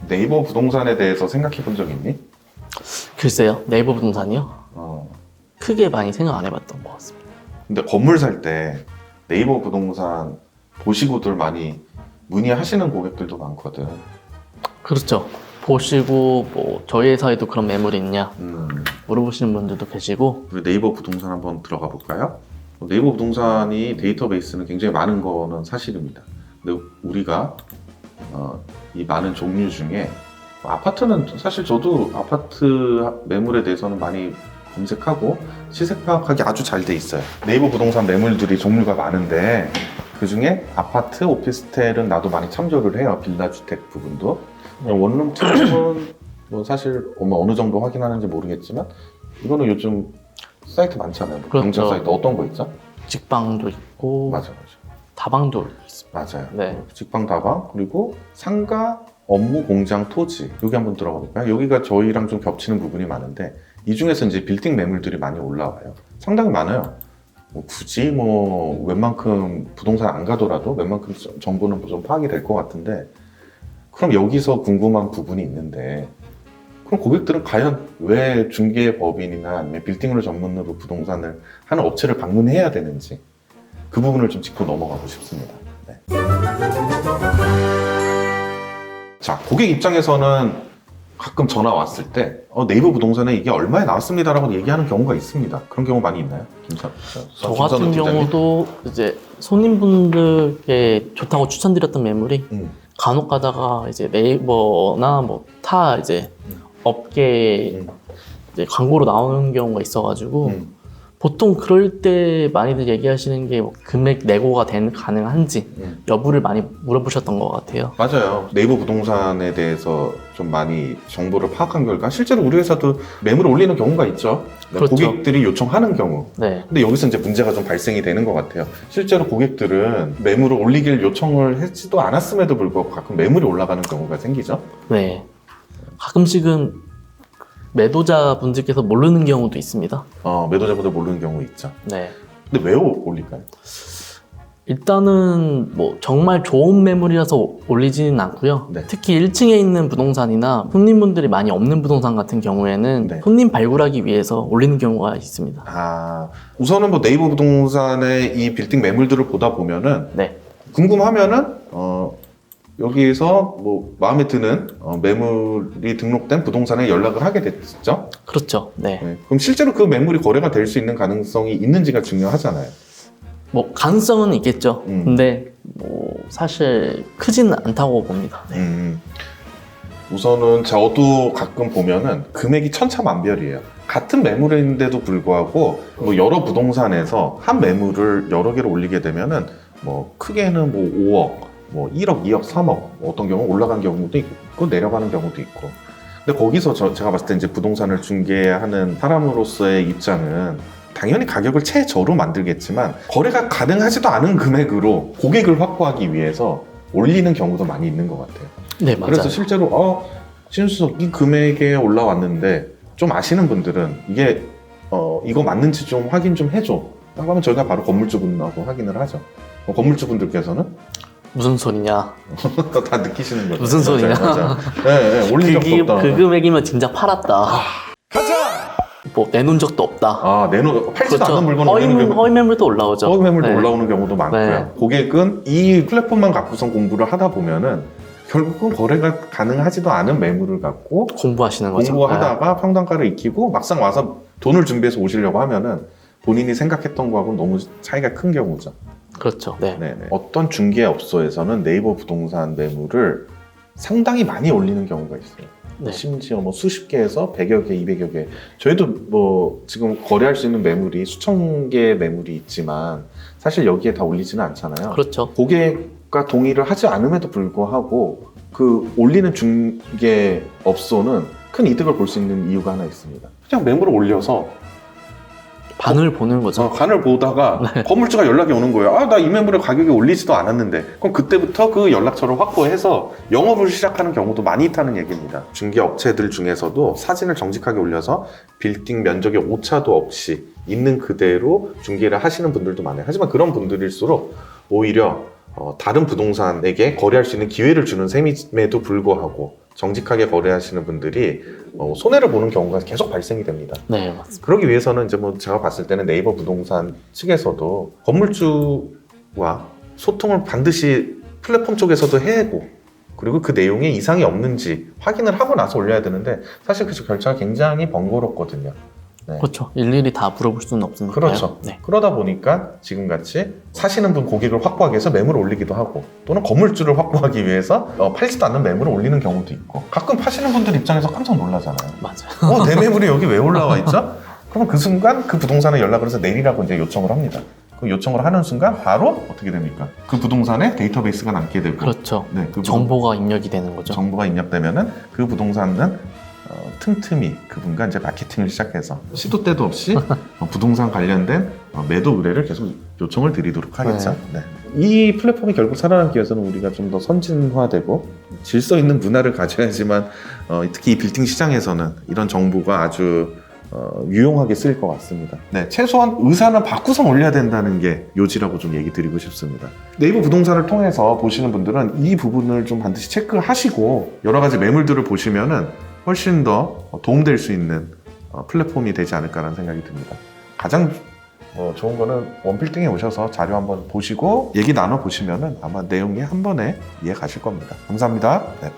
네이버 부동산에 대해서 생각해 본 적 있니? 글쎄요, 네이버 부동산이요? 크게 많이 생각 안 해봤던 것 같습니다. 근데 건물 살 때 네이버 부동산 보시고들 많이 문의하시는 고객들도 많거든. 그렇죠. 보시고 뭐 저희 회사에도 그런 매물이 있냐 물어보시는 분들도 계시고. 우리 네이버 부동산 한번 들어가 볼까요? 네이버 부동산이 데이터베이스는 굉장히 많은 거는 사실입니다. 근데 우리가 이 많은 종류 중에 아파트는 사실 저도 아파트 매물에 대해서는 많이 검색하고 시세 파악하기 아주 잘 돼 있어요. 네이버 부동산 매물들이 종류가 많은데 그 중에 아파트, 오피스텔은 나도 많이 참조를 해요. 빌라 주택 부분도. 원룸, 투룸은 뭐 사실 어느 정도 확인하는지 모르겠지만 이거는 요즘 사이트 많잖아요. 그렇죠. 경쟁 사이트 어떤 거 있죠? 직방도 있고 맞아. 다방도 있습니다. 맞아요. 네. 직방 다방 그리고 상가, 업무, 공장, 토지 여기 한번 들어가 볼까요? 여기가 저희랑 좀 겹치는 부분이 많은데 이 중에서 이제 빌딩 매물들이 많이 올라와요. 상당히 많아요. 굳이 웬만큼 부동산 안 가더라도 웬만큼 정보는 좀 파악이 될 것 같은데 그럼 여기서 궁금한 부분이 있는데 그럼 고객들은 과연 왜 중개법인이나 아니면 빌딩을 전문으로 부동산을 하는 업체를 방문해야 되는지 그 부분을 좀 짚고 넘어가고 싶습니다. 네. 자, 고객 입장에서는 가끔 전화 왔을 때 네이버 부동산에 이게 얼마에 나왔습니다라고 얘기하는 경우가 있습니다. 그런 경우 많이 있나요? 저 같은 경우도 이제 손님분들께 좋다고 추천드렸던 매물이 간혹 가다가 이제 네이버나 뭐 타 이제 업계 이제 광고로 나오는 경우가 있어가지고 보통 그럴 때 많이들 얘기하시는 게 뭐 금액 내고가 가능한지 여부를 많이 물어보셨던 것 같아요. 맞아요. 네이버 부동산에 대해서 좀 많이 정보를 파악한 결과 실제로 우리 회사도 매물을 올리는 경우가 있죠. 그렇죠. 고객들이 요청하는 경우. 네. 근데 여기서 이제 문제가 좀 발생이 되는 것 같아요. 실제로 고객들은 매물을 올리길 요청을 했지도 않았음에도 불구하고 가끔 매물이 올라가는 경우가 생기죠. 네. 가끔씩은 매도자 분들께서 모르는 경우도 있습니다. 매도자분들 모르는 경우 있죠. 네. 근데 왜 올릴까요? 일단은 뭐 정말 좋은 매물이라서 올리지는 않고요. 네. 특히 1층에 있는 부동산이나 손님분들이 많이 없는 부동산 같은 경우에는 네. 손님 발굴하기 위해서 올리는 경우가 있습니다. 우선은 뭐 네이버 부동산의 이 빌딩 매물들을 보다 보면은 네. 궁금하면은 여기에서 뭐 마음에 드는 매물이 등록된 부동산에 연락을 하게 됐죠. 그렇죠. 네. 네. 그럼 실제로 그 매물이 거래가 될 수 있는 가능성이 있는지가 중요하잖아요. 뭐 가능성은 있겠죠. 근데 뭐 사실 크지는 않다고 봅니다. 네. 우선은 저도 가끔 보면은 금액이 천차만별이에요. 같은 매물인데도 불구하고 뭐 여러 부동산에서 한 매물을 여러 개를 올리게 되면은 뭐 크게는 뭐 5억, 뭐 1억, 2억, 3억 어떤 경우 올라간 경우도 있고 내려가는 경우도 있고. 근데 거기서 제가 봤을 때 이제 부동산을 중개하는 사람으로서의 입장은 당연히 가격을 최저로 만들겠지만 거래가 가능하지도 않은 금액으로 고객을 확보하기 위해서 올리는 경우도 많이 있는 것 같아요. 네, 맞아요. 그래서 실제로 신수석 이 금액에 올라왔는데 좀 아시는 분들은 이게 이거 맞는지 좀 확인 좀 해줘 라고 하면 저희가 바로 건물주분하고 확인을 하죠. 건물주분들께서는 무슨 소리냐? 다 느끼시는 거죠. 무슨 소리냐? 맞아. 네, 올린 적도 없다. 그 금액이면 진짜 팔았다. 뭐 내놓은 적도 없다. 팔지도 그렇죠. 않는 물건을 허위 매물도 올라오죠. 허위 매물도 네. 올라오는 경우도 많고요. 네. 고객은 이 플랫폼만 갖고선 공부를 하다 보면은 결국은 거래가 가능하지도 않은 매물을 갖고 공부하시는 거죠. 공부하다가 평단가를 익히고 막상 와서 돈을 준비해서 오시려고 하면은 본인이 생각했던 거하고는 너무 차이가 큰 경우죠. 그렇죠. 네. 네네. 어떤 중개업소에서는 네이버 부동산 매물을 상당히 많이 올리는 경우가 있어요. 네. 심지어 뭐 수십 개에서 100여 개, 200여 개. 저희도 뭐 지금 거래할 수 있는 매물이 수천 개의 매물이 있지만 사실 여기에 다 올리지는 않잖아요. 그렇죠. 고객과 동의를 하지 않음에도 불구하고 그 올리는 중개업소는 큰 이득을 볼 수 있는 이유가 하나 있습니다. 그냥 매물을 올려서 반을 보는 거죠. 간을 보다가 건물주가 연락이 오는 거예요. 나 이 매물의 가격이 올리지도 않았는데. 그럼 그때부터 그 연락처를 확보해서 영업을 시작하는 경우도 많이 있다는 얘기입니다. 중개업체들 중에서도 사진을 정직하게 올려서 빌딩 면적의 오차도 없이 있는 그대로 중개를 하시는 분들도 많아요. 하지만 그런 분들일수록 오히려 다른 부동산에게 거래할 수 있는 기회를 주는 셈임에도 불구하고 정직하게 거래하시는 분들이 손해를 보는 경우가 계속 발생이 됩니다. 네, 맞습니다. 그러기 위해서는 이제 뭐 제가 봤을 때는 네이버 부동산 측에서도 건물주와 소통을 반드시 플랫폼 쪽에서도 해고, 그리고 그 내용에 이상이 없는지 확인을 하고 나서 올려야 되는데 사실 그 절차가 굉장히 번거롭거든요. 네. 그렇죠. 일일이 다 물어볼 수는 없으니까요. 그렇죠. 네. 그러다 보니까 지금같이 사시는 분 고객을 확보하기 위해서 매물을 올리기도 하고, 또는 건물주를 확보하기 위해서 팔리지도 않는 매물을 올리는 경우도 있고, 가끔 파시는 분들 입장에서 깜짝 놀라잖아요. 맞아요. 내 매물이 여기 왜 올라와 있죠? 그러면 그 순간 그 부동산에 연락을 해서 내리라고 이제 요청을 합니다. 그 요청을 하는 순간 바로 어떻게 됩니까? 그 부동산에 데이터베이스가 남게 되고, 그렇죠. 네, 그 정보가 입력이 되는 거죠. 정보가 입력되면은 그 부동산은 틈틈이 그분과 이제 마케팅을 시작해서 시도 때도 없이 부동산 관련된 매도 의뢰를 계속 요청을 드리도록 하겠죠. 네. 이 플랫폼이 결국 살아남기 위해서는 우리가 좀 더 선진화되고 질서 있는 문화를 가져야지만 특히 이 빌딩 시장에서는 이런 정보가 아주 유용하게 쓰일 것 같습니다. 네, 최소한 의사는 바꾸서 올려야 된다는 게 요지라고 좀 얘기 드리고 싶습니다. 네이버 부동산을 통해서 보시는 분들은 이 부분을 좀 반드시 체크하시고 여러 가지 매물들을 보시면은 훨씬 더 도움될 수 있는 플랫폼이 되지 않을까라는 생각이 듭니다. 가장 좋은 거는 원빌딩에 오셔서 자료 한번 보시고 얘기 나눠보시면은 아마 내용이 한 번에 이해 가실 겁니다. 감사합니다. 네.